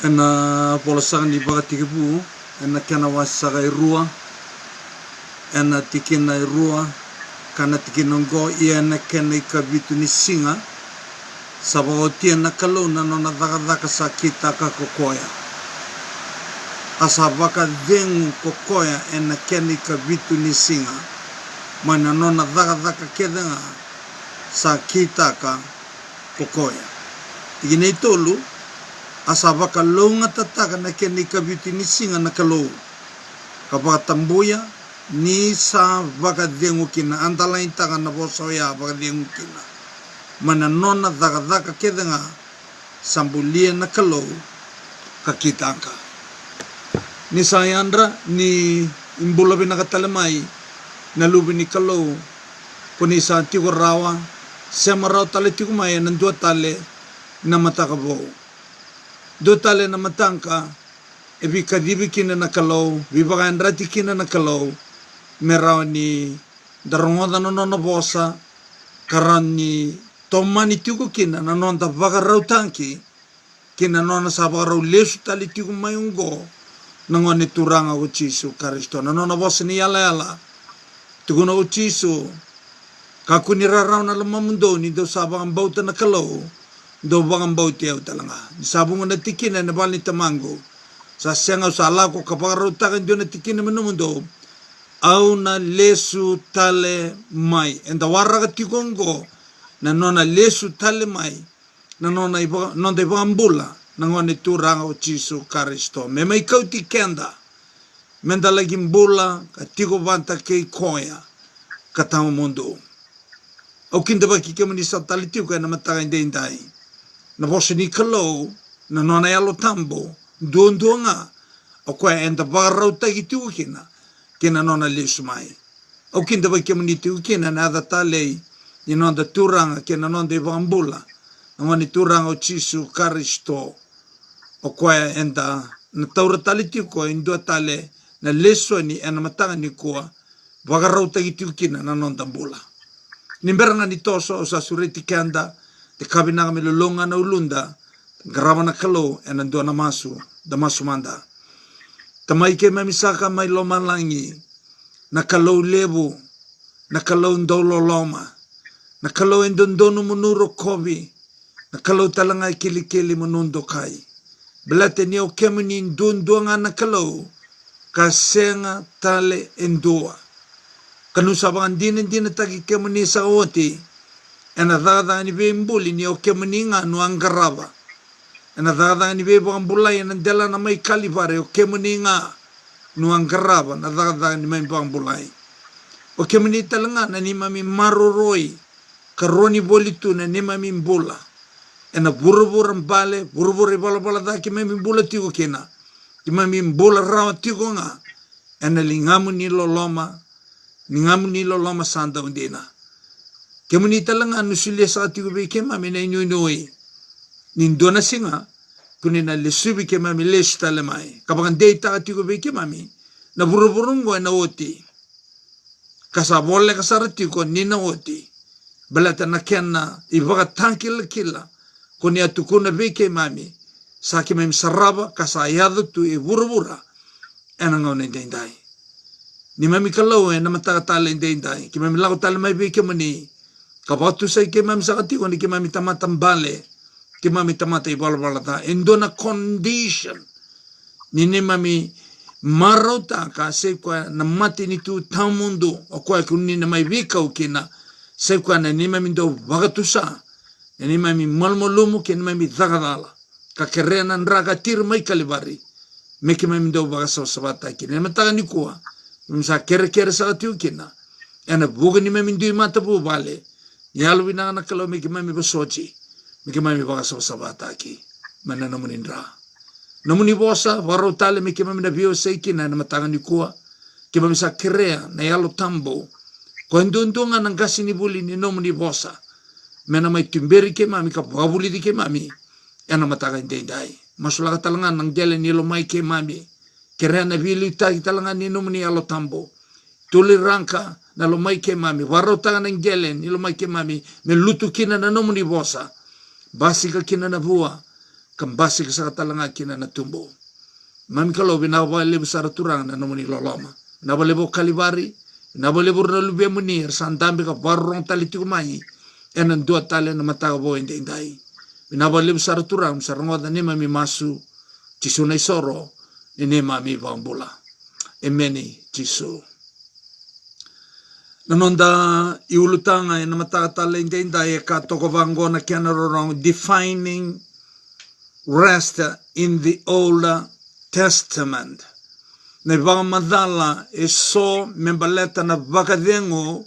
ena polasaga ni bagatigibu ena kena wasaga irua ena tikina irua kana tikinongo iana kena ikabitu ni singa sabagotia na kalona nona dagadaka sa kita ka kokoya asabaka dengu kokoya ena kena ikabitu ni singa mana nona dagadaka kedenga sa kita ka kokoya tikina itolu asabaka longa tataka na kena ikabitu ni singa na kalou kapaka tambuya ni sa baka dengu kina andalain taka na bosa ya baka dengu kina mana nona dagadaka kedenga sambulia na kalou kakitaka ni sayandra ni imbula binakatalamay na lubi ni kalou kuni sa tigo rawa semarao tale tigo maya ng dua tale na matakabo dua tale na matangka ebi kadibi kina na kalou bibakan rati kina na kalou merao ni darongoda no na bosa karan ni tomani tigo kina na nonda bagarau tanki kina nona sabarau lesu tali tigo mayunggo nangoni turanga o Jisu Kristo na nona bosa ni yala tuguna o Jisu kakuni rarau na lamamundo ni do sabang bauta na kalou do bangang bauti au talanga sabungo na tikina na bali tamango sa senga sa lako kapagarau takan dio na tikina manumundo au na lesu tale mai enda waraga tigongo na nona lesu tale mai na nona iba ambula na ngone turanga o Jisu Kristo me mai kauti kenda menda lagi mbula ka tigo banta kei koya katama mundo au kinda baki kemani sa tali tigo na mataga indai na bosa ni kalou na nona yalo tambo duonduanga o kwa enda barau tagi tigo kina nona lesu mai au kinda baki kemani tigo kina na ada talei ni nonda turanga kina nonda iba ambula na ngone turanga o Jisu Kristo o kwa enda na taura tali tigo indua tale na lesu ni ena mataga ni kuwa bagarau tagi tigo kina na nonda mbula nimberanga ni toso o sa sureti kanda te kabinanga me lolonga na ulunda garama na kalou ena ndua na masu da masu manda tamai ke mamisaka mai loma langi na kalou lebu na kalou ndolo loma na kalou endondonu munuro kobi na kalou talanga kili munundo kai belate ni o kemini ndunduanga na kalou kasenga tale endua kanu sabangan dina taki kemini sa oti ena dada ni be mbuli ni o kemini nga nuangaraba ena dada ni be bambulai ena dela na mai kalibare o kemini nga nuangaraba na dada ni mai bambulai o kemini talanga na ni mami maroroi karoni bolitu na ni mami mbula ena burubur mbale burubur bala da ki mami mbula tigo kena ki mami mbula rawa tigo nga ena lingamu ni loloma sanda undina kemuni talanga nusulia sa tigo be kema me na inoi nindona singa kunina lesubi kema me lesu talemai kabangan deita tigo be kema me na buruburungo na oti kasabole kasaratigo nina oti balata na kenna ibaga tankila kila kuni atukuna be kema me sa kema saraba kasayado tu e burubura enangone dendai ni mami kalau na mataga tala indai ki mami lago tala mai be kemani kapatu sai ke mami sakati ko ni ki mami tamata mbale ki mami tamata ibala ta endona condition ni mami marota ka se kwa na mati ni tu tamundo o kwa kuni na mai vika ukina se kwa na ni mami do bagatusa ni mami malmolumu ki mami zagadala ka kerena ndraga tir mai kalibari me ki mami do bagaso sabata ki ni mataga ni kuwa msa kere sa tiu kina ena buga ni mami ndui mata bu bale yalu binanga na kalau mi mami basochi mi mami bagaso sabata ki mana namunindra namuni bosa waro tale mi mami na bio sei kina na matanga ni kuwa ki mami sa kerea na yalu tambo ko ndundunga nang kasi ni buli ni namuni bosa mena mai timberi ke mami ka babuli di ke mami ena mataga indai masula talanga nang gele ni lo mai ke mami kere na vili ta talanga ni numni alo tambo tuli ranka na lo mai ke mami waro tanga ng gelen ni lo mai ke mami me lutu kina na numni bosa basika kina na bua kambasi kasatalanga kina na tumbo. Mami kalau binawale besar turang na namuni loloma. Nabalebo kalibari, nabalebo na lubya munir, sandambi ka barong taliti kumai, enan dua tali na mataga bo hindi indai. Binabalebo besar turang, sarangod na ni mami masu, jisunay soro, ni mami bambula. Emeni jisu. Nanonda iulutanga na mataga tali hindi indai, katoko vango na kianarorong defining rest in the Old Testament. Na madala e so membaleta na vakadengo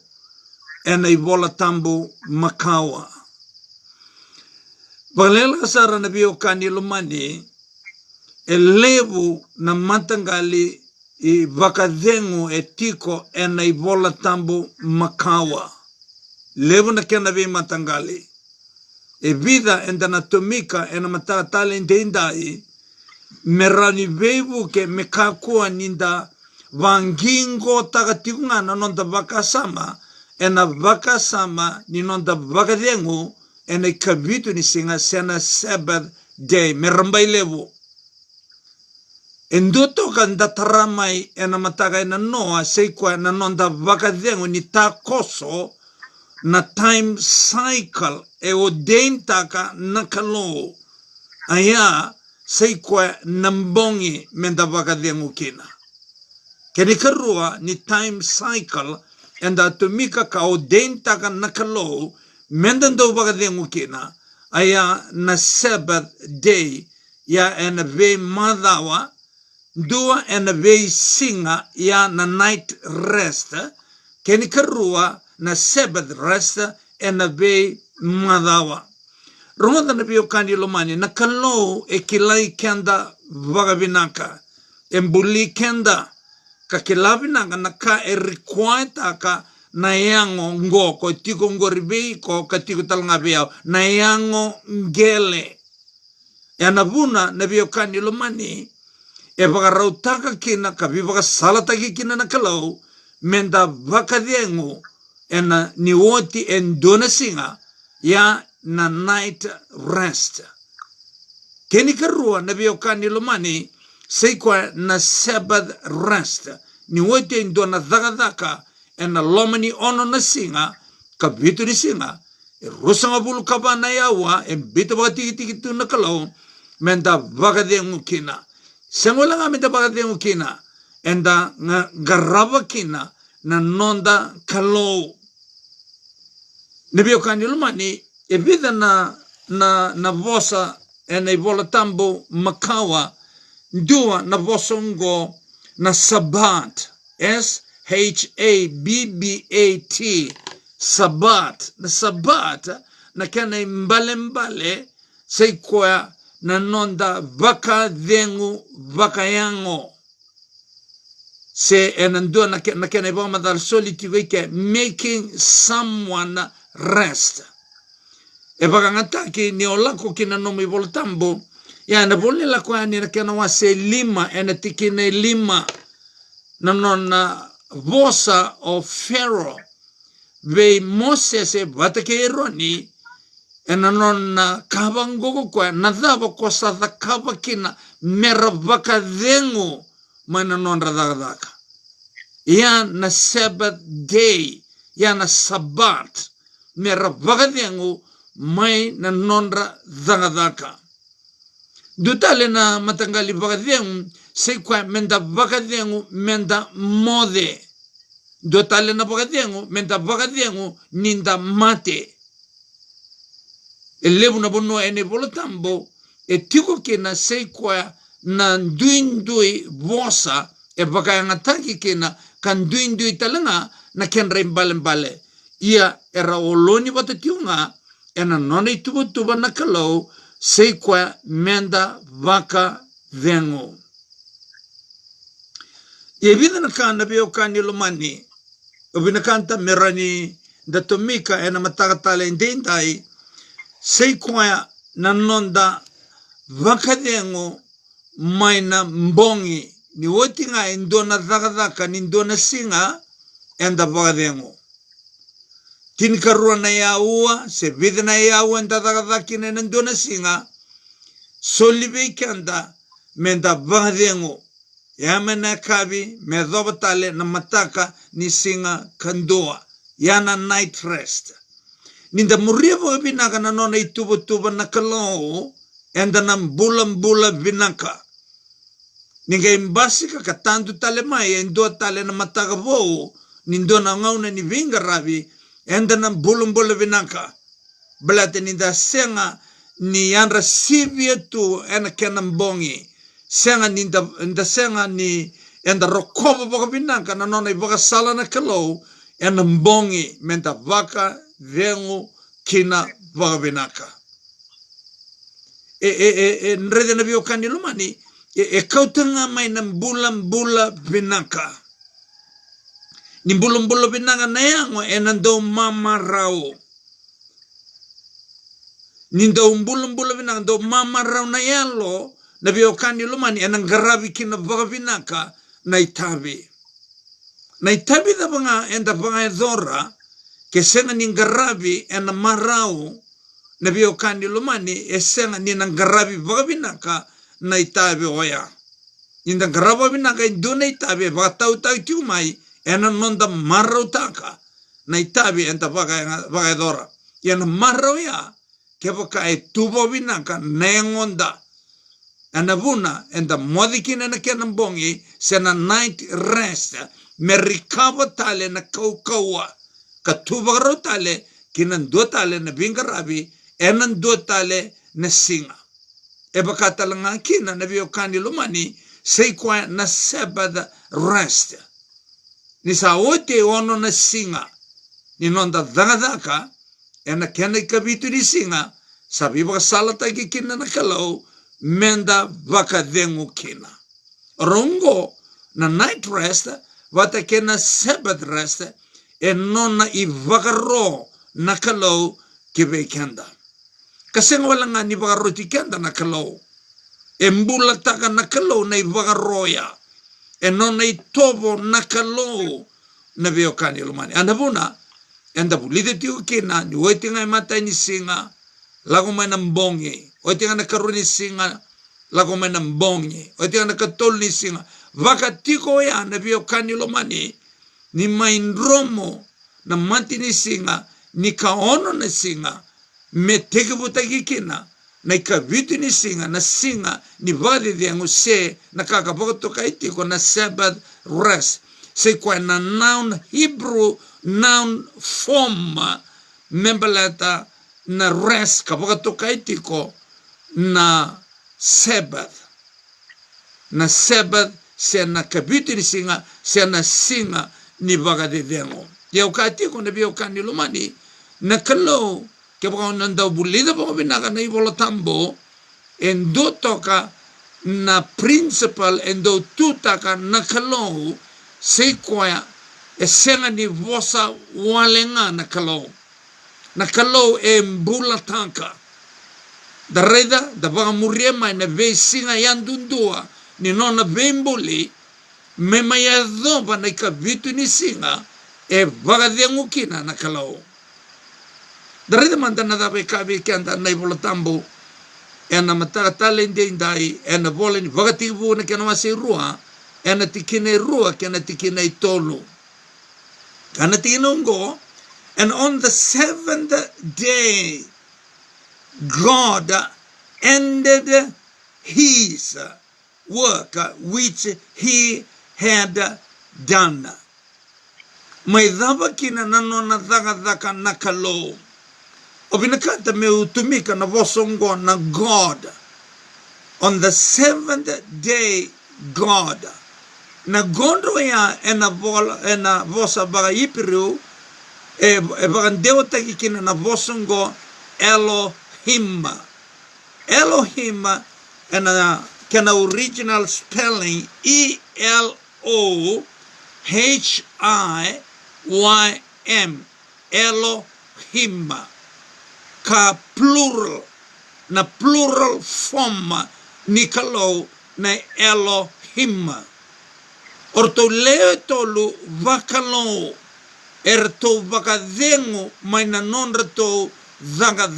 e na ibola tambu makawa. Valela sara na biokani lumani e levu na matangali i vakadengo e tiko e na ibola tambu makawa. Levu na kia na vi matangali. E vida e na tumika e na matatale indai merani vevu ke mekakua ninda vangingo takatikunga na nonda vakasama ena vakasama ni nonda vakadengu ena ikavitu ni singa sena Sabbath day merambai levu enduto kanda taramai ena mataga ena noa seikwa na nonda vakadengu ni takoso na time cycle e odentaka nakalo aya seikwa nambongi menda vakadengu kina. Keni karua ni time cycle enda tumika ka odenta ka nakalo menda ndo vakadengu kina. Aya na Sabbath day ya ena ve madawa dua ena ve singa ya na night rest. Keni karua na Sabbath rest ena ve madawa. Rongoda na biokani lomani na kalo e kilai kenda vagabinaka embuli kenda ka kilabinaka na ka e require ka na yango ngo ko tiko ngoribe ko ka tiko talanga biao na yango ngele ya nabuna na biokani lomani e vagarautaka kina ka vivaga salataki kina na kalo menda vakadengu ena niwoti endona singa ya na night rest. Keni karua na biokani lumani seikwa na Sabbath rest. Ni wote ndo na dhagadhaka ena lomani ono na singa ka bitu ni singa e rusanga bulu kaba na yawa e bitu baka tiki tu na kalau menda vakadengu kina. Sengola nga menda vakadengu kina enda nga garaba kina na nonda kalau. Na biokani lumani e vida na vosa e na ivola tambo makawa dua na vosa ngo na Sabbat S-H-A-B-B-A-T Sabbat na Sabbat na kena mbale seikwa na nonda vaka dengu vaka yango se enandua na kena ivola madal solitude making someone rest. E vakangataki ni olako kina nomi voltambo ya na vole la kwa ni na kena wase lima ena tikine lima na nona vosa o Pharaoh ve Moses e vatake eroni ena nona kavangogo kwa na dhava kwa sadha kava kina mera vakadengu mana nonra dhaka ya na Sabbath day ya na Sabbat mera vakadengu mai na nonra zangadaka. Dutale na matangali vakadengu seikwa menda vakadengu menda mode. Dutale na vakadengu menda vakadengu ninda mate. Elevu na bono ene volotambo e tiko kena seikwa na nduindui vosa e vakayangataki kena kan nduindui talanga na kenra imbale. Ia era oloni watatiunga ena nona ituba na kalau seikwa menda vaka vengo. E vida na kana biokani lumani ubina kanta merani da tomika ena matagatala indendai seikwa na nonda vaka vengo maina mbongi ni wotinga indona dhaka ni indona singa enda vaka vengo. Tinkarua na yaua, se vida na yaua enda dhaki na ndona singa, solive kanda menda vagadengo yamena kavi me dobatale na mataka ni singa kandoa yana night rest ninda muriavo binaka na nona itubo na kalao enda nam bula binaka ninga imbasika katandu tale mai endo tale na mataka vo nindo na ngauna ni vinga ravi enda nam bula binaka belate ninda senga ni yanra sivia tu ena kenambongi senga ninda senga ni enda rokoba baka binaka na nona ibaka sala na kalau ena mbongi menta vaka vengu kina baka binaka nrede na bio kani lumani kautanga mai na bula binaka ni bula binaka na yango ena do mama rao nindo bula binaka do mama rao na yalo na bio kani lumani ena garabi kina baka binaka na itabi da banga enda banga edora ke senga ni garabi ena marao na bio kani lumani esenga ni garabi baka binaka na itabe oya inda garaba binaka induna itabe baka tau tiumai ena nonda marau taka na itabe enta baka edora ena marau ya ke baka tubo binaka nengonda ena buna enta modikina na kenambongi sena night rest me recover tale na kaukawa katuba ro tale kinan do tale na bingarabi enan do tale na singa e baka talanga kina na bio kani lumani sei kwa na Sabbath rest ni sa ote ono na singa ni nonda dagadaka ena kena kabitu ni singa sabi baka salata ki kina na kalau menda baka dengu kina rongo na night rest vata kena Sabbath rest e nona i vakaro na kalau kibe kenda kasi wala nga ni vakaro ti kenda na kalau e mbula taka na kalau na i vakaroya e nona i tobo na kalau na veo kani lumani anabuna enda bulide tiu kina ni wetinga mata ni singa lago mai na mbongi wetinga na karuni singa lago mai na mbongi wetinga na katol ni singa vakatiko ya na vio kani lomani ni maindromo na manti ni singa ni kaono na singa me teke butaki kina na ikavitu ni singa na singa ni vadi diengu se na kakapoto kaitiko na Sabbath rest se kwa na noun Hebrew noun form membelata na rest kapoto kaitiko na Sabbath se na kabitu ni singa se na singa ni baga de dengo yau kati ko na bio kani lumani na kalau ke baka nanda bulida baka binaka na ibola tambo endo toka na principal endo tutaka na kalau se kwa esenga ni vosa walenga na kalau e mbula tanka da reda da baka muriema na ve singa yandundua ni nona bemboli me maya doba na ikavitu ni singa e vagadengu kina na kalau darida manda na dabe kabe kanda na ibola tambo ena mataka talende indai ena vola ni vagativu na kena masi rua ena tikine rua kena tikine itolu kana tinungo and on the 7th day God ended his work which he had done. May daba kina nanona daga na kalau. Obinakata me utumika na vosongo na God. On the 7th day, God. Na gondo ya ena vosa baga ipiru e baga deota kina na vosongo Elohim. Elohim ena can original spelling Elohim Elohim ka plural na plural form ni kalau na Elohim orto leo tolu vakalo erto vakadengo mai na nonra to zanga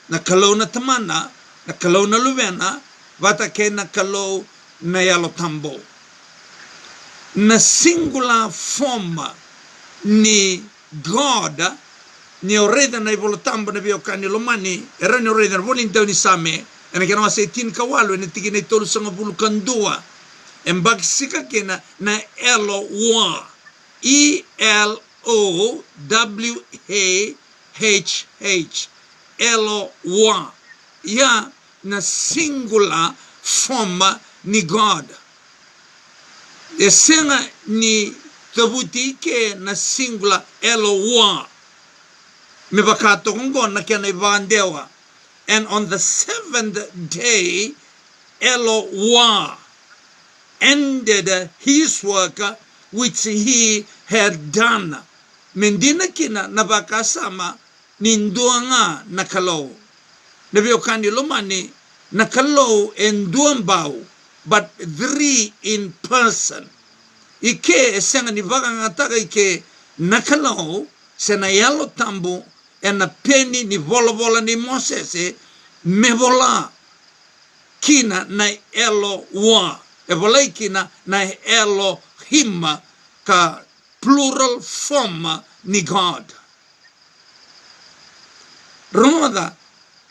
na kalau na tamana na kalau na luvena vata ke na kalau na yalo tambo na singular form ni God ni oreda na ivolo tambo na vio kani lomani era ni oreda na voling tau ni same ena kena wase tin kawalu ena tiki na itolu sanga bulu kandua en baksika kena na elo wa ELOWAHH elo wa ya na singular form ni God esenga ni tabuti ke na singular elo wa me bakato kongo na kena ivandewa. And on the seventh day Eloah ended his work which he had done. Mendina kina nabakasama ninduanga nakalo. Nabiokandi lomani nakalo enduambao, but three in person. Ike esenga nivaga ngataga ike nakalo sena yalo tambu ena peni ni vola ni Moses mevola kina na Eloah evola kina na Elohim ka plural form ni God. Rather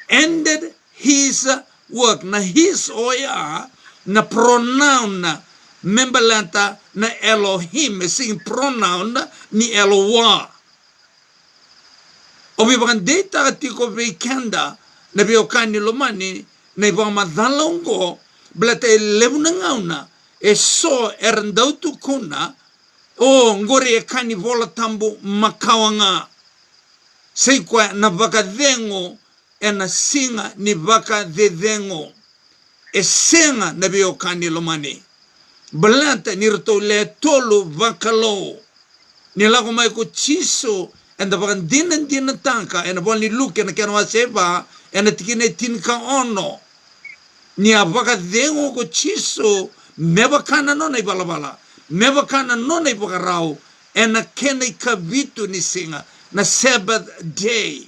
ended his work na his oya na pronoun membalanta na Elohim sing pronoun ni Eloah. Obi bakan data tiko vekanda na biokani lomani na iba madhalongo blate levunangauna so erndautu kuna o ngori kani vola tambu makawanga seikwa na vaka dhengo ena singa ni vaka dhengo esenga na biokani lomani blate nirto le tolu vakalo nilago mai ko chiso and the bagan din tanka and the only look and can was eva and the tikine tinka ono ni abaga dengo ko chiso meba kana no na balabala meba kana no na ibagarao and a kene kavitu ni singa na Sabbath day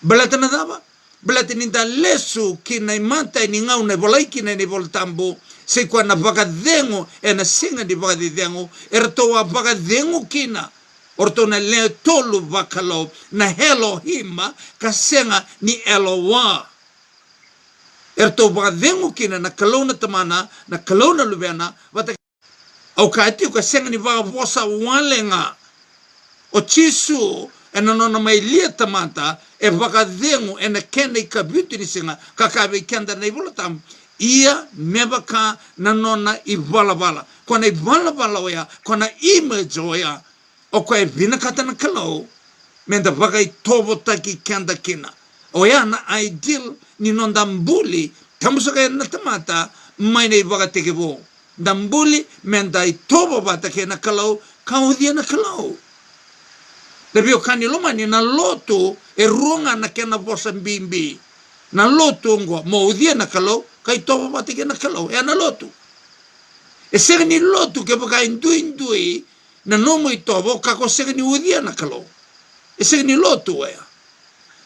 balatana daba balatin da lesu kina imanta ni ngau na bolaiki na ni voltambo se kwa na baga dengo and a singa di baga dengo erto abaga dengo kina orto na le tolu vakalo na Elohim kasenga ni Eloah. Erto badengu kina na kalona tamana na kalona lubena wata au kaiti kasenga ni va vosa walenga o chisu ena nona mai lia tamata e bakadengu ena kene kabuti ni singa kakabe kenda na ibulatam ia mebaka na nona ibalabala kona ibalabala oya kona image oya o koe vina kata na kalau menda bagai tobo taki kenda kina o ya na ideal ni non dambuli tamusaka na tamata mai nei baga tekebo dambuli menda i tobo bata ke na kalau kaudia na kalau lebio kani lomani na loto e runga na kena bosa mbimbi na loto ngo mo udia na kalau kai tobo bata ke na kalau e na loto e sega ni loto ke baka indui na nomo i tobo kako sega ni udia na kalau e sega ni loto ea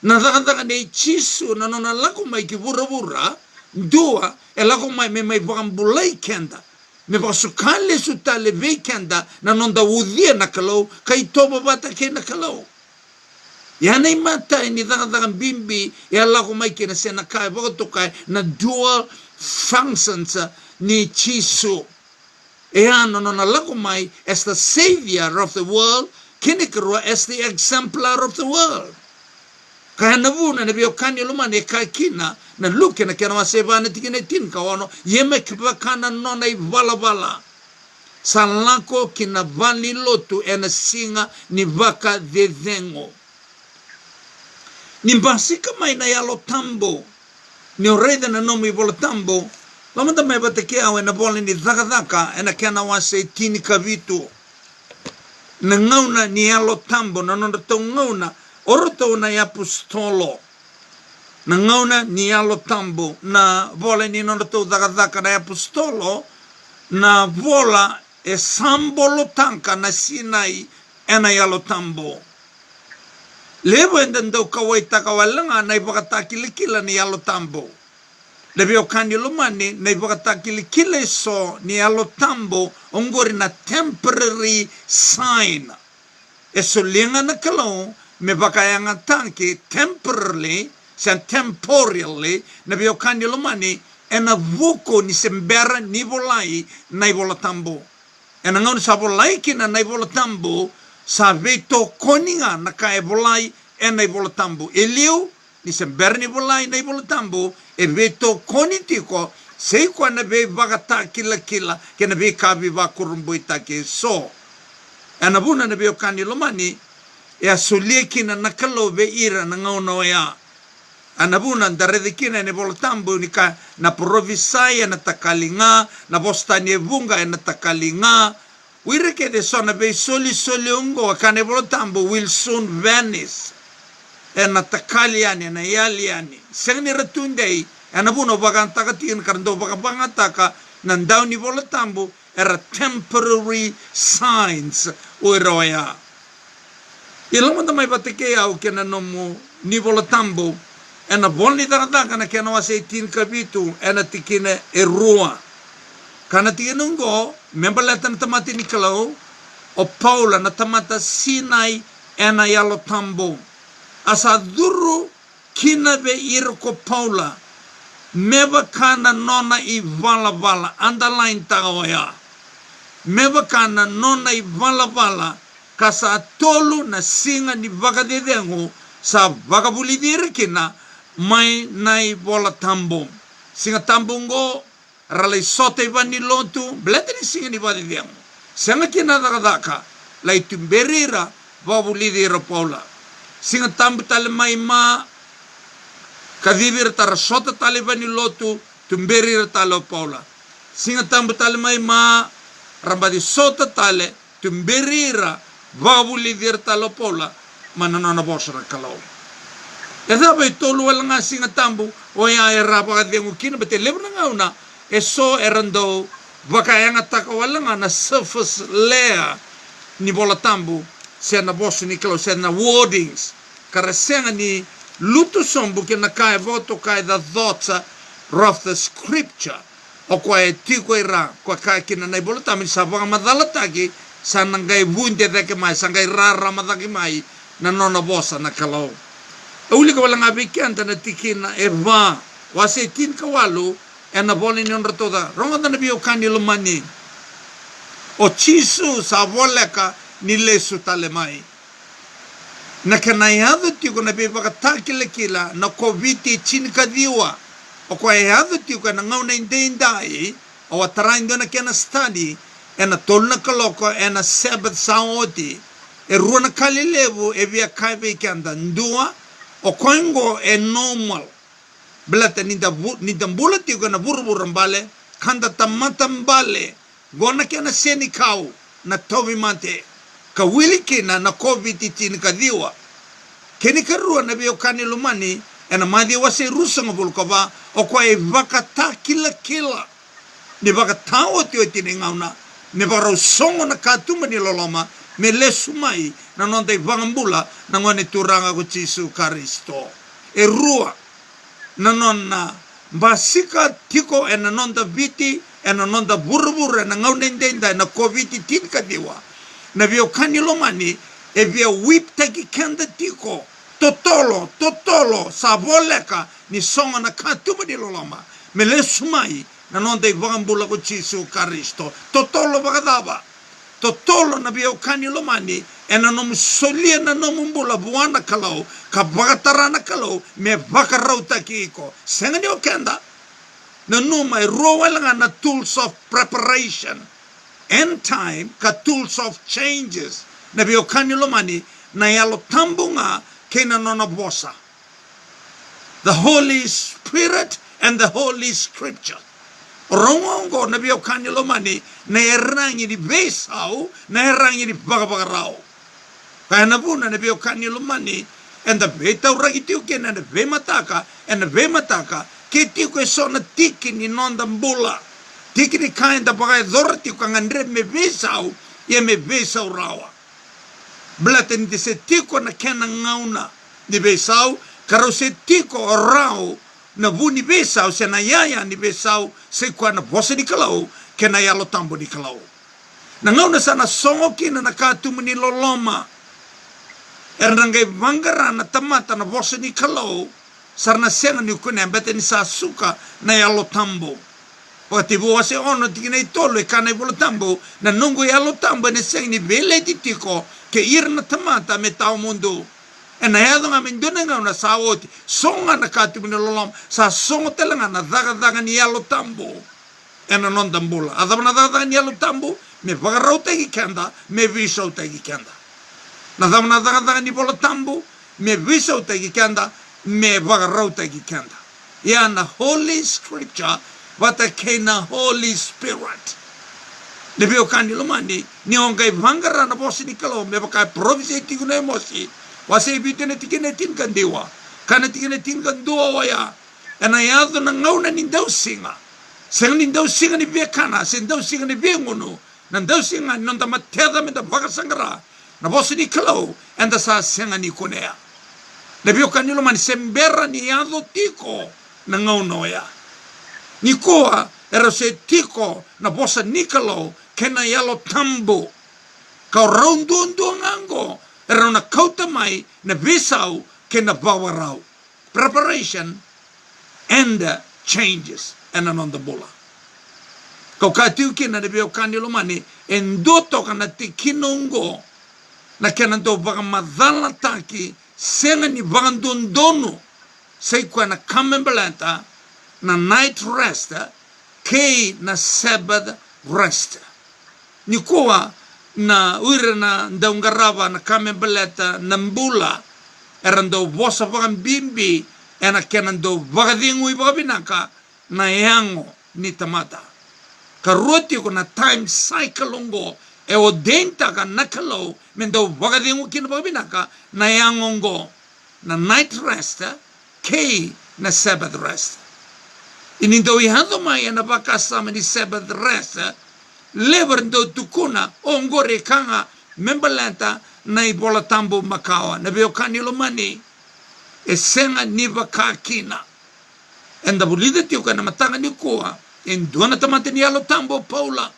na daka nei chisu na nona lako mai ki vura dua e lako mai me mai bakambulai kenda me basukale sutale vei kenda na nonda udia na kalau kai tobo bata ke na kalau ya nei mata ni daka bimbi e lako mai ke na sena kai baka na dual functions ni chisu e ano nona lako mai as the savior of the world kinikarua as the exemplar of the world kaya navuna na bio kani lumane kakina na luke na kena maseba na tikine tin kawono yeme kibakana nona i vala salako kina vani lotu ena singa ni vaka dedengo ni basika mai na yalo tambo ni oreda na nomi bola tambo lamanda mai batake awe na bola ni dhaka ena kena wase tini kavitu na ngauna ni yalo tambo na nonda tau ngauna oroto na apostolo na ngauna ni yalo tambo na vola ni nonda tau dhaka na apostolo na vola e sambolo tanka na Sinai ena yalo tambo Levo endandau kawai takawalanga na ipakatakilakila ni alo tambo. Lebi okani lumani na ipakatakilakila so ni alo tambo ongori na temporary sign. Eso lianga na kalau me bakayanga tanki temporarily san temporally na biokani lumani ena vuko ni sembera ni volai na ibola tambo. Ena ngau sa volai kina na ibola tambo sa veto koninga na kai volai ena ibola tambo. Eliu ni sembera ni volai na ibola tambo e veto konitiko sei kwa na be bagata kila ke na be kabi va kurumbuita ke so. Ena buna na biokani lumani e asolie kina na kalau be ira na ngau no ya. Anabuna daredikina ne voltambo nika na provisai na takalinga na bostani bunga na takalinga wireke de sona be soli ungo kane voltambo will soon vanish na takaliani na yaliani segni ratundei anabuna baganta katin karndo bagabanga nandau ni voltambo era temporary signs uroya ilamo mai batike au kena nomo ni voltambo ena bonni tarataka na kena wase tin kapitu ena tikine erua kana tinungo membaleta na tamati ni kalau o Paula na tamata Sinai ena yalo tambo asa duru kina be irko Paula meba kana nona I vala underline tagoya meba kana nona I vala kasa tolu na singa ni vagadedengo sa vagabulidir kina mai nai bola tambo singa tambungo ralai sote vani lotu blete ni singa ni vadi diamo singa kina daka lai tumberira vabulidira Paula singa tambu tale mai ma kadivir tara sote tale vani lotu tumberira tale Paula singa tambu tale mai ma rambadi sote tale tumberira vabulidira tale Paula mananana bosra kalau. Esa ba tolu wala nga singa tambo o ya era pa dengu kina bete lebna ngauna eso erando bakaya nga takawala nga na surface layer ni bola tambo se na bosu ni klo se na wordings karasenga ni lutu sombu ke na kai voto kai da thoughts of the scripture o kwa etiko ira kwa kai kina na bola tambo sa ba madala tagi sa nangai bunde de ke mai sangai rara madaki mai na nona bosa na kalau. Uli ka walang abikianta na tikina eva wase tin kawalu ena boli ni onra toda ronga na biyo kani lumani o chisu sa voleka ni lesu talemai na kanayado tiko na biyo pakatakila kila na koviti chin kadiwa o kwa ehado tiko na ngauna indai o watarain do na kena study ena tol na kaloko ena Sabbath saoti e ruana kalilevu e via kaive kianda ndua o koingo e normal blata ni dambula tigo na burburan bale kanda tamatam bale gona kena seni kau na tobi mante ka wili kina na COVID-19 ka diwa keni karua na biyo kani lumani ena madi wase rusa ngabulkaba o kwa e vakata kila ni vakata oti ni ngauna ni varau songo na katuma ni loloma me lesumai na nonte vangambula na ngone turanga ko Jesu Kristo e rua na nonna basika tiko e na nonta viti e na nonta burbur na ngone ndenda na covid tinka diwa na vio kanilomani e via whip taki kenda tiko totolo sa voleka ni songa na katuma di loloma me lesumai na nonte vangambula ko Jesu Kristo totolo bakadaba totolo na biyo kanilomani ena nom solia na nom mbula buana kalau ka bagatarana kalau me bakarauta kiko senga ni okenda na numa rowalanga na tools of preparation end time ka tools of changes na biyo kanilomani na yalo tambunga kena nona bosa the Holy Spirit and the Holy Scripture rongongo na biyo kanilomani na erangi di besau na erangi di bagabagarao kaya na buna na biyo kanilomani and the beta uragi tiyo kena na vemataka and the vemataka ke tiyo ke so na tiki ni nonda mbula tiki ni kain da bagay dhora tiyo ka ngandre me besau ye me besau rawa Blata ni te se tiko na kena ngauna ni besau, karo se tiko o rao na vuni besau, se na yaya ni besau, se kwa na bosa ni kalau, ke na yalo tambo ni kalau. Na ngauna sana songo kina na katumu ni loloma, nangai vangara na tamata na bosa ni kalau, sarna senga ni ukune ambete ni sa suka na yalo tambo. Wakati buwa se ono tikina itolo e kana ibolo tambo, na nungu yalo tambo ne senga ni vele titiko, ke irna tamata me tau mundu. E na yado nga minduna nga una sa oti, songa na katumu ni lolom, sa songo telanga na daga ni yalo tambo. E na non tambula. Adama na daga ni yalo tambo, me vagarau tegi kenda, me visau tegi kenda. Na dama na daga ni bolo tambo, me visau tegi kenda, me vagarau tegi kenda. Ya na Holy Scripture, wata ke na Holy Spirit. Ne veo kani lomani, ni ongai vangara na bosi ni kalau, me bakai provinsi tikuna emosi, wase ibitene tikene tinkan dewa, kana tikene tinkan dua waya, ena yado na ngauna ni dau singa, senga ni dau singa ni vea kana, sen dau singa ni vea ngunu, na dau singa ni nonta mateda me da vakasangara, na bosi ni kalau, enda sa senga ni konea. Ne veo kani lomani, sembera ni yado tiko, na ngauna waya. Ni koa, era se tiko na bosa nikalo kena yalo tambo. Kau raundu ngango, era una kauta mai na visau kena bawarau. Preparation and changes and on the bola. Kau katiu kena na beo kanilo mani, endoto kana te kinongo na kena do baga madala taki senga ni bagandondono sei kwa na kamembelanta na night rest kei na Sabbath rest. Ni koa na uira na ndaungarava na kamembeleta na mbula era ndo vosa vagan bimbi ena kena ndo vagadingu i vagabinaka na yango ni tamata. Karoti ko na time cycle ongo e o denta ka nakalo mendo vagadingu kina vagabinaka na yango ngo na night rest kei na Sabbath rest. Inindo ihando mai na bakasama ni Sabbath rest lever ndo tukuna ongore kanga membalanta na ibola tambo makawa na veo kanilo mani e senga niva kakina enda bulida tio kana matanga ni koa en duana tamate ni alo tambo paula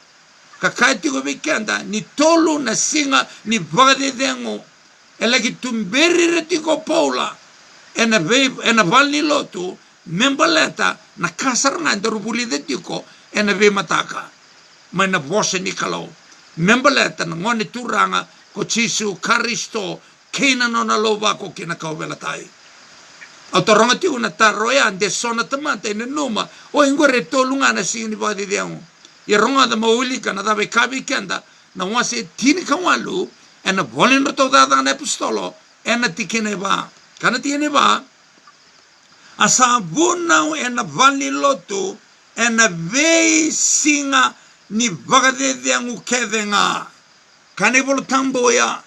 kakaiti ko vikenda ni tolu na singa ni vagade dengo elagi tumberi retiko paula ena valni lotu membaleta na kasaranga ndo bulida tiko ena ve mataka mai na vose ni kalau membaleta na ngone turanga ko Chisu Karisto kena nona lova ko kena kau velatai. Autoronga tiu na taroya ande sona tamata ina numa o ingore tolunga na sini badi diangu. I ronga da maulika na dawe kabi kenda na wase tini kawalu ena volino to da na apostolo ena tikene ba. Kana tiene ba asa bunau ena vali lotu ena vei singa ni vagade diangu kevenga. Kane bolo tambo ya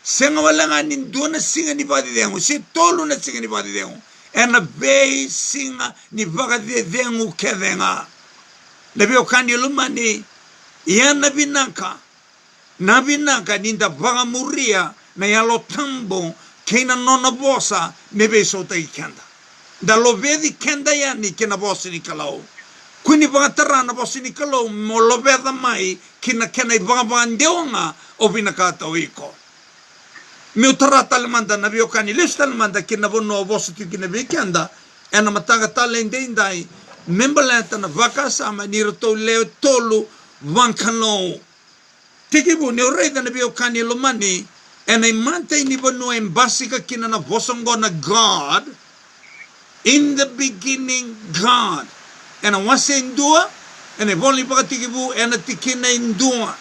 senga walanga ni dona singa ni badi dengu se tolu na singa ni badi dengu ena vei singa ni vagade dengu kevenga lebe okani lumani ya nabinaka ninda vaga muria na yalo tambo kena nona bosa nebe sota ikenda da lo vedi kenda ya ni kena bosa ni kalau kuni vagatara na bosa ni kalau mo lo veda mai kina kena vagavandeonga o binakata wiko. Mi utara talemanda na biokani lista talemanda kina vono vosu kina vikenda ena mataga talende indai membalenta na vakasa ama nirto leo tolu vankano. Tikibu ne ureda na biokani lomani ena imante ni vono embasika kina na vosongo na God. In the beginning God. Ena wase indua ena voli pakatikibu ena tikina indua.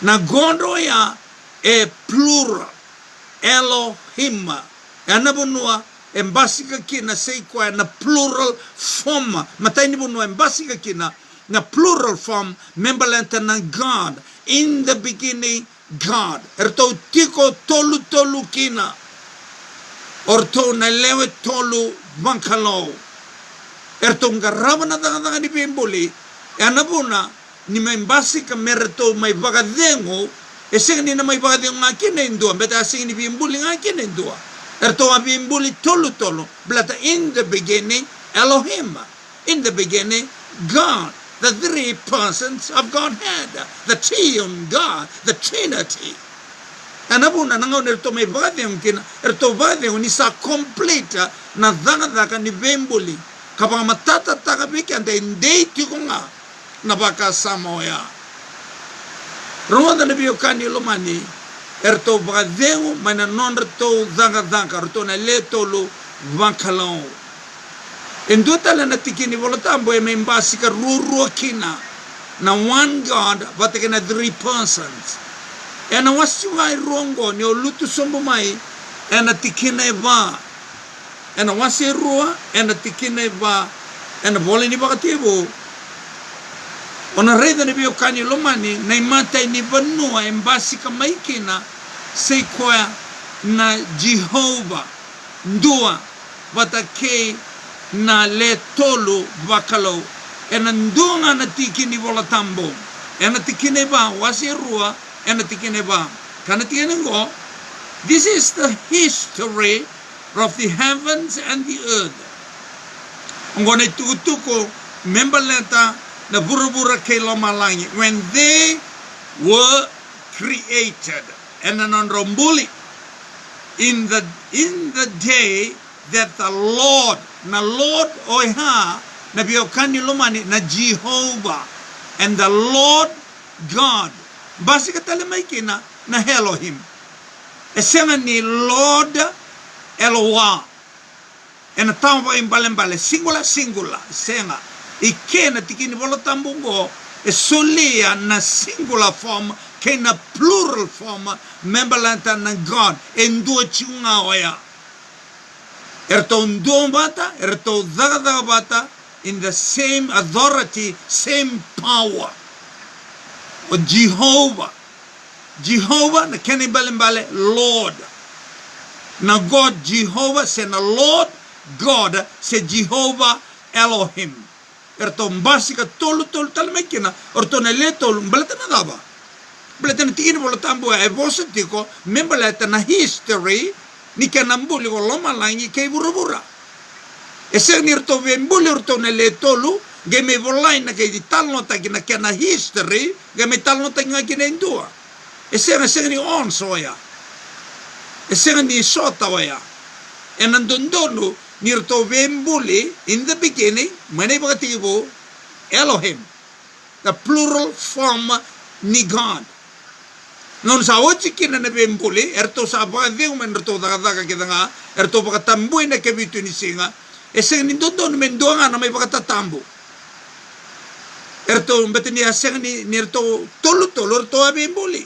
Na gondo ya e plural Elohim ana bunua embasika kina seikwa na plural form matai bunua embasika kina na plural form membalenta na God in the beginning God erto tiko tolu kina orto na lewe tolu vankalo erto ngarama na danga ni bemboli ana buna ni membasika merto mai vagadengo E sing ni na may bagay nga kinendua. Beta sing ni bimbuli nga kinendua. Erto nga bimbuli tolo. Blata in the beginning, Elohim. In the beginning, God. The three persons of Godhead, the triune God, the Trinity. Anabuna nangaw nito may bagay kina erto bagay ni sa complete na danga ni bembuli kapag matatata bikan hindi ko nga nabaka samoya. Rumanda na biyo kanyo lumani erto bagay mananon erto danga erto na letolo vakalong. Endo tala na tikini volatambo e membasi ka ruru kina na one God but kina three persons. E na wasi ngai rongo ni olutu sombo mai e na tikina eva. E na wasi rua e na tikina eva e na vole ni bakatibo. Ona reda ni bio kanyo lomani na imata ni vanua embasi ka maikina sei koa na Jehovah ndua batake na le tolu vakalo ena ndunga na tikini vola tambo ena tikine ba wasi rua ena tikine ba kana tikine go. This is the history of the heavens and the earth. Ngone tutuko membaleta na burubura kelo malangi when they were created ena nonrombuli in the day that the Lord na Lord oiha na biokani lumani na Jehovah and the Lord God basi katalamay kina na Elohim esenga ni Lord Eloah ena tamba imbale singular senga ike na tikini bolo tambungo esolia na singular form kena plural form membalanta na God endua chunga oya erto ndombata erto zagadagabata in the same authority, same power. O Jehovah na keni balembale Lord. Na God Jehovah se na Lord God se Jehovah Elohim. Erto mbasika tolu talmekina orto na letol mbalata na daba. Balata na tigini bolotambo e vositiko membalata na history ni kanambuli ko loma langi kay burubura. Ese nirto vembuli urto na letolu game volai na kay talno ta kina kana history game talno ta nga kinendua. Ese ni on soya. Ese ni sota waya. Enandondonu nirto vembuli in the beginning mane bagatibo Elohim. The plural form ni God. Non sa ochi kina na bembuli erto sa bagay men erto daga kita nga erto pagkatamboy na kebitu ni singa ese ni dondon mendoanga na may pagkatatambo erto betini aseng ni erto tolu erto bembuli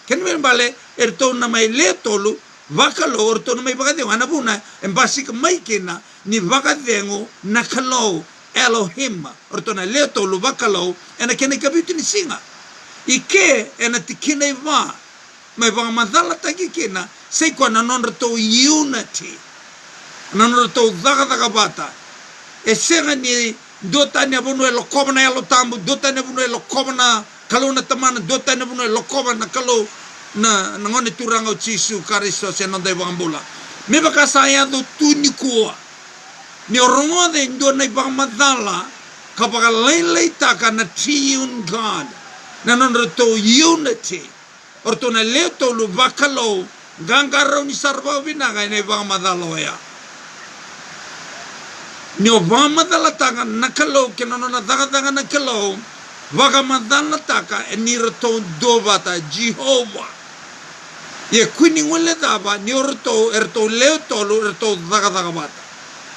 ken men bale erto na may letolu vakalo erto na may pagkadengo anabuna embasi may kina ni vakadengo nakalo Elohim erto na letolu vakalo ena kene kebitu ni singa ike ena tikina iva may bang madala tagi kina say ko nanon to unity nanon to daga bata esenga ni dota ni abuno elo kobna elo tambu dota ni abuno elo kobna kalau na taman dota ni abuno elo kobna kalau na ngone turang o Jisu Kristo se non dai bambula me baka saya do tuniko ni orongo de ndo na bang madala kapag lay taka na triune God nanon to unity orto na leto lu bakalo gangaro ni sarva binaga ne bang madaloya ni obama dalatanga nakalo kenono na daga nakalo waga madalataka ni roto dobata Jehovah ye kuni ngole daba ni orto erto leto lu erto daga bata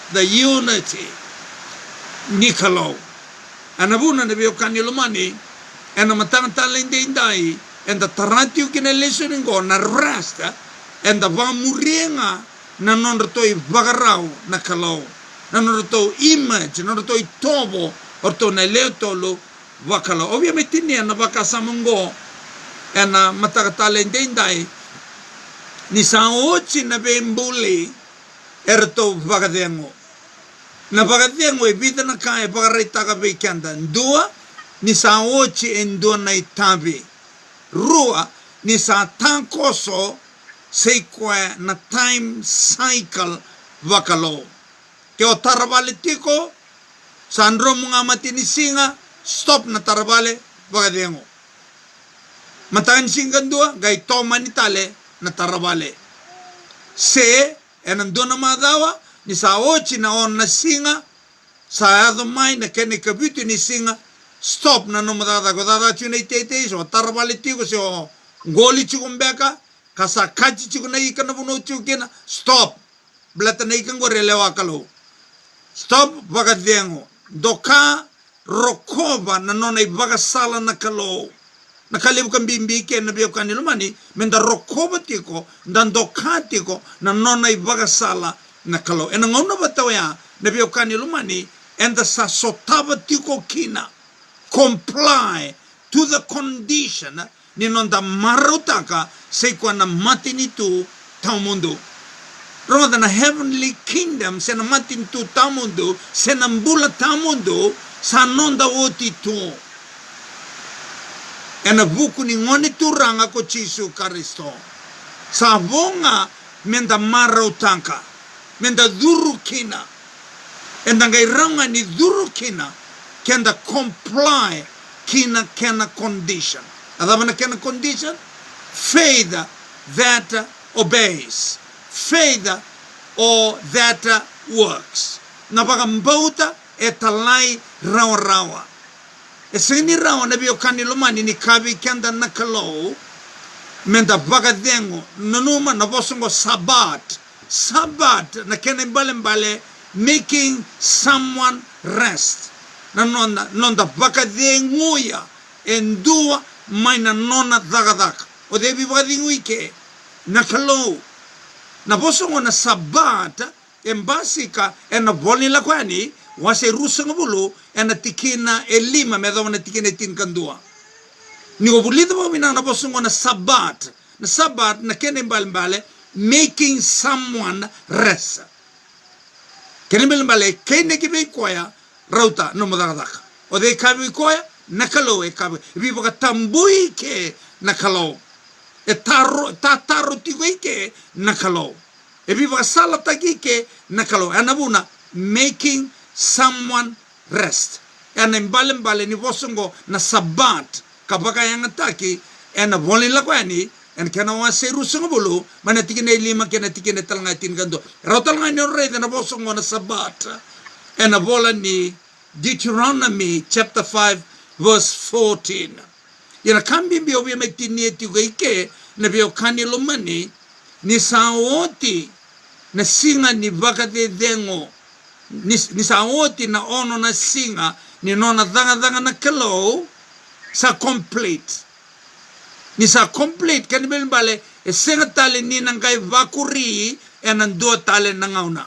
the unity nikalo anabuna ne bio kanilumani ena matang talende indai and the tarantiu kina listening go na rasta and the vamurenga na nonroto I bagarau na kalau na nonroto image na nonroto I tobo orto na leotolo wakala obviamente ni na bakasamungo ena matakatalende indai ni saochi na bembuli erto bagadengo na bagadengo e vida na kai bagarita ka bekanda ndua ni saochi endo na itabi rua ni sa tangkoso sei kwe na time cycle vakalo. Ke o taravale tiko, sa andro mga matini singa, stop na taravale vakadengo. Matangan singa dua, gai toma ni tale na taravale. Se, enando na madawa, ni sa ochi na on na singa, sa ado mai na kene kabitu ni singa, stop na no madada godada chuna itete, so taravale tiko se o ngoli chikumbeka, kasa kachi chikuna ika na puno chukina, stop. Blata na ikan gore lewa kalau. Stop vakadengo. Doka rokova na nona ibaga sala na kalau. Nakalibukan bimbi ke na biyo kanilumani, menda rokova tiko, dan doka tiko, na nona ibaga sala na kalau. E nangauna batawaya, na biyo kanilumani, enda sa sotaba tiko kina, comply to the condition, ni nonda marutaka, seikwa na matini tu tau mundo. Rather than a heavenly kingdom, sena matin tu tamundo, sena mbula tamundo, sa nonda oti tu. Ena buku ni ngoni turanga ko Jesu Kristo. Sa vonga menda marau tanka, menda duru kina. Enda ngai ranga ni duru kina, kenda comply kina kena condition. Adabana kena condition? Faith that obeys. Faith or that works. Napakambauta etalai rawa. Esini rawa na biyo kanilumani ni kabi kenda nakalo menda bagadengo nanuma na bosongo sabat. Sabat na kena mbale making someone rest. Na nonda bagadengo ya endua maina nona dagadaka. O debi bagadengo ike nakalo. Na bosongo na sabat embasika ena boli la kwani wase rusa ngabulu ena tikina elima medo na tikina tinkandua ni obulito ba mina na bosongo na sabat na kene mbale making someone rest kene mbale kene kibe koya rauta no modagaka o de kabi koya nakalo e kabi bibo ka tambui ke nakalo e taro tigoi ke nakalo e viva sala tagi ke nakalo anabuna making someone rest and mbale ni bosongo na sabat kabaka yang ataki and boli la kwani and kana wa seru sungolo manatiki na lima kana tiki na talanga tingando rotal nga no re na bosongo na sabat and bola ni Deuteronomy chapter 5 verse 14. Ina kambi mbio vya mektini eti ugaike na vya ukani lumani ni saoti na singa ni vakate dengo ni saoti na ono na singa ni nona dhanga na kalo sa complete ni sa complete kanibel mbale e singa tali ni nangai vakuri e nandua tali nangauna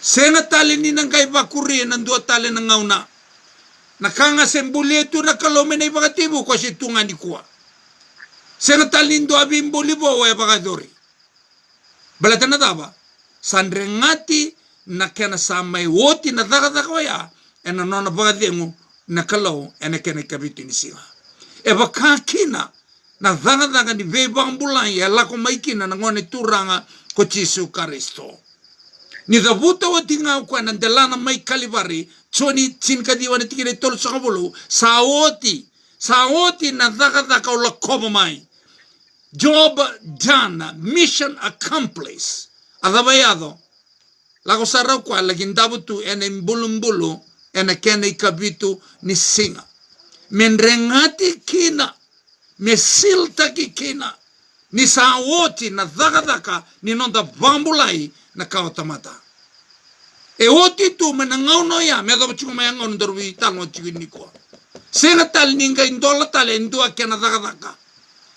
singa tali ni nangai vakuri e nandua tali nangauna nakanga sembuli tu nakalome na ibagatibu kwa situnga ni kuwa. Sena talindo abimbuli bo wa bagadori. Balata na daba sandrengati na kena samai woti na daga ya ena nona bagadengu nakalo ena kena kabiti ni singa. E bakakina na daga ni vebang bulan ya lako maikina na ngone turanga ko Jesu Kristo. Ni dabuta watinga kwa nandelana mai kalibari choni chinka diwana tikire tolo sakabulu saoti na daga ula kobo mai job done mission accomplished adabayado lago sarau kwa lagindabu tu ene mbulumbulu ene kene ikabitu ni singa menrengati kina mesilta kina ni saoti na daga ni nonda bambulai na kautamata e oti tu menangauno ya medo chiku mayangau ndorwi talno chigini ko senga tal ninga indola tal endua kena daga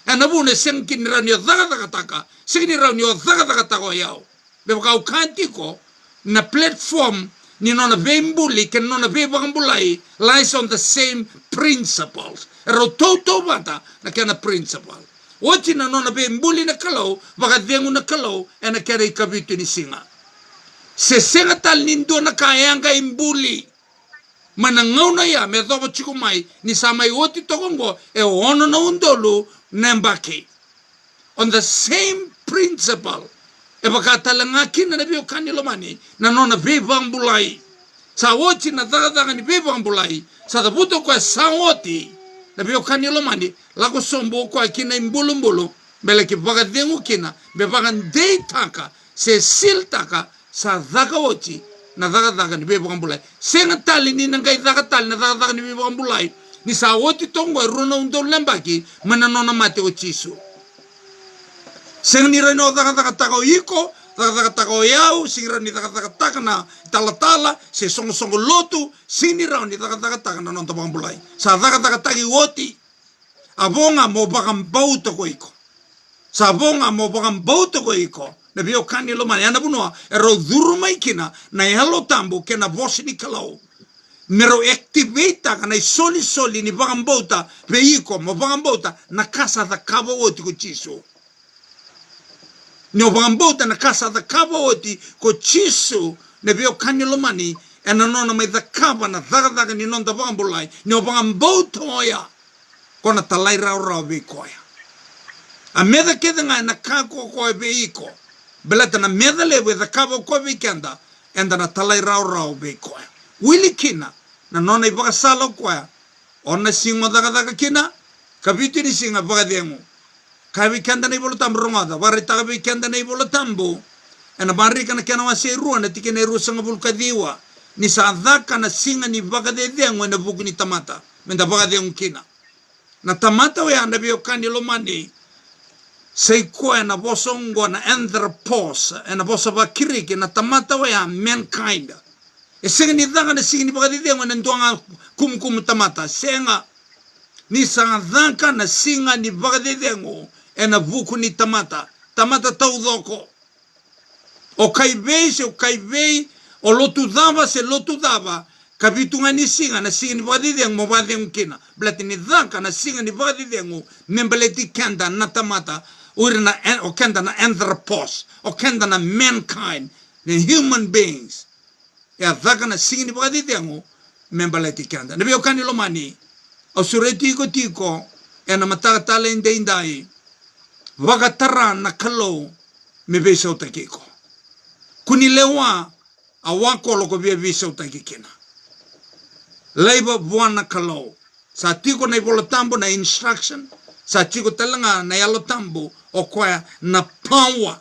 anabune senkin ranyo daga taka signi ranyo daga tako yao bebo kau kantiko na platform ni nona bembuli ken nona bebambulai lies on the same principles ero toto bata na kena principle oti na nona bembuli na kalau baka dengu na kalau ena kera ikabitu ni singa se senga tal nindo na kayanga imbuli manangauna ya me dobo chiku mai ni samai oti tokongo e ono na undolu nembake. On the same principle, e bakatalanga kina na bio kanilo mani na nona bebang bulai. Sa oti na daga ni bebang bulai. Sa tabuto kwa sa oti na bio kanilo mani lako sombo kwa kina imbulu bele ki bagadengu kina be bagan dei taka se sil taka sa daga oti na daga ni bebang bulai. Senga tali ni nangai daga tali na daga ni bebang bulai. Ni sa oti tongo rona undol lembaki mananona mate o chisu. Senga ni reno daga tako iko, daga tako yau, singira ni daga taka na tala se songo lotu, sini rao ni daga taka na nonta bambulai. Sa daga taki oti, abonga mo bakang bauto ko iko. Sa abonga mo bakang bauto ko iko. Na bio kani lo mani ana bunua, ero dhuruma ikina na yalo tambo kena bosi ni kalau. Mero activate ka na soli ni bakang bauta, pe iko mo bakang bauta na kasa da kabo oti ko chiso. Nyo bambota na kasa da kaba oti ko chisu ne bio kanilo mani e na nona mai da kaba na daga ni non da bambulai nyo bambota oya kona talai rau be koya a meda keda nga na kako ko be iko belata na meda lewe da kaba ko be kenda enda na talai rau be koya wili kina na nona i baka salo koya ona singo daga kina kabiti ni singa baka dengu kavi kanda nei bolo tambo rongada wari kavi kanda nei bolo tambo ena bari kana kana wase ruan na tikene rusanga bulka diwa ni sadaka na singa ni baga de dengo na buku ni tamata menda baga de kina na tamata we anda bio kani lo mani sei ko na bosongo na anthropos na boso ba kiriki na tamata we mankind e singa ni daga na singa ni baga de dengo na ndonga kum tamata senga ni sadaka na singa ni baga de dengo ena buku ni tamata tau doko o kaibei se o kaibei o lotu dava se lotu dava kabitunga ni singa na singa ni badideng mo badideng kina blati ni dhanka na singa ni badideng membeleti kenda na tamata uri na o kenda na anthropos o kenda na mankind the human beings ya dhaka na singa ni badideng membeleti kenda na bio kani lomani o sureti tiko ena matakatala indai wagatara na kalau me besau takiko kuni lewa awako loko bia besau takikina leiba buana kalau sa tiko na ibola tambo na instruction sa tiko talanga na yalo tambo o kwa na power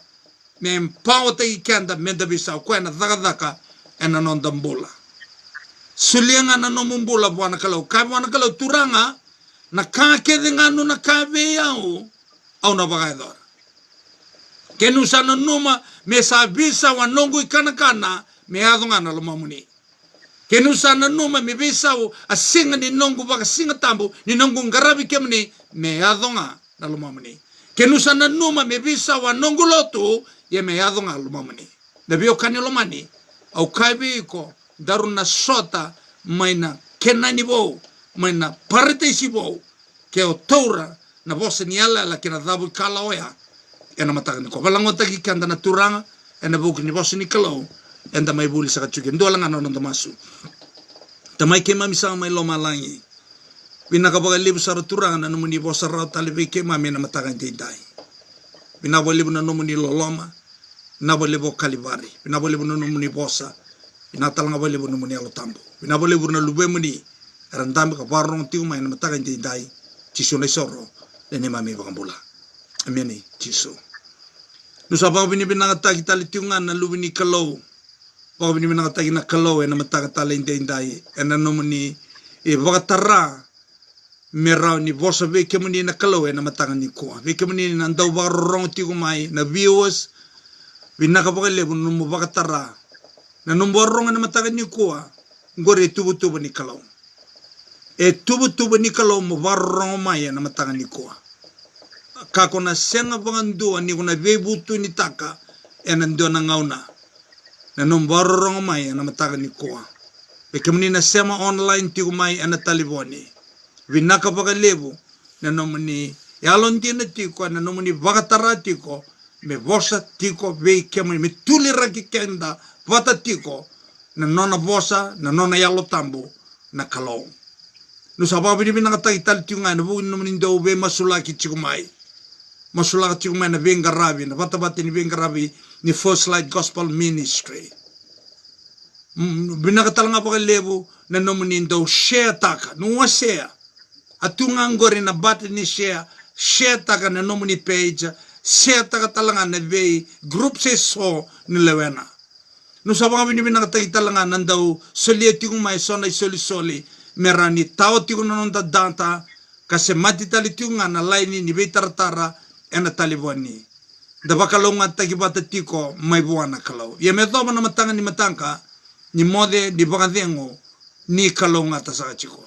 me power takikanda menda besau kwa na daga ena non dambola sulianga na nomumbula buana kalau turanga na kake nganu na kabe yao au na bagaidora kenu sana numa me sabisa wanongo ikana me adonga na lomamuni kenu sana numa me bisa asinga ni nongo baga singa tambo ni nongo ngarabi kemni me adonga na lomamuni kenu sana numa me bisa wanongo lotu ye me adonga lomamuni na bio kani lomani au kaibi ko daruna sota maina kenani bo maina parte sibo ke o toura na bosa ni ala la kena dabu kala oya ena mataka ni ko balango taki kanda na turanga ena buku ni bosa ni kalau enda mai buli saka chuki ndo langa no ndo masu tamai kema misanga mai loma langi bina ka baga libu sara turanga na numuni bosa ra tali be kema me na mataka ndi dai bina bo libu na numuni loloma na bo libu kalibari bina bo libu na numuni bosa bina talanga bo libu numuni alo tambo bina bo libu na lube muni randambe ka barong tiu mai na mataka ndi dai chiso na soro lene mami bakambula ameni chiso nusa ba bini binanga taki tali tiunga na lubini kalau ba bini binanga taki na kalau ena mataka tali indai ena nomuni e bakatara merau ni bosa be kemuni na kalau ena mataka ni ko be kemuni na ndau ba rong tiku mai na viewers binaka bakale bunu bakatara na nombo rong ena mataka ni ko ngore tubu ni kalau e tubu ni kalau mo barong mai na matanga ni ko ka kona senga bangandu ni kuna bebutu ni taka ena ndo na ngauna na no barong mai na matanga ni ko be kemni na sema online ti mai ana taliboni vinaka bagalebu na no muni yalon ti na ti ko na no muni bagatara ti ko me bosa ti ko be kemni me tulira ki kenda vata ti ko na nona bosa na nona yalo tambo na kalau. No sabab ini binang tagital tiunga na buin no menindo be masula ki chikumai. Masula ki chikumai na benga rabi na batabati ni benga rabi ni First Light Gospel Ministry. Binakatal nga pa lebu na no menindo share taka, nuwa share. Atunga ngori na bati ni share taka na no meni page, share taka talanga na be group se so ni lewena. No sabab ini binang tagital nga nandaw solia tikumai sona soli merani tao tiku nanonda danta kasi mati tali tiunga na laini ni beitartara ena taliboni da bakalonga takibata tiko mai buana kalau ya metoma na matanga ni matangka ni mode di bakadengo ni kalonga tasaka chiko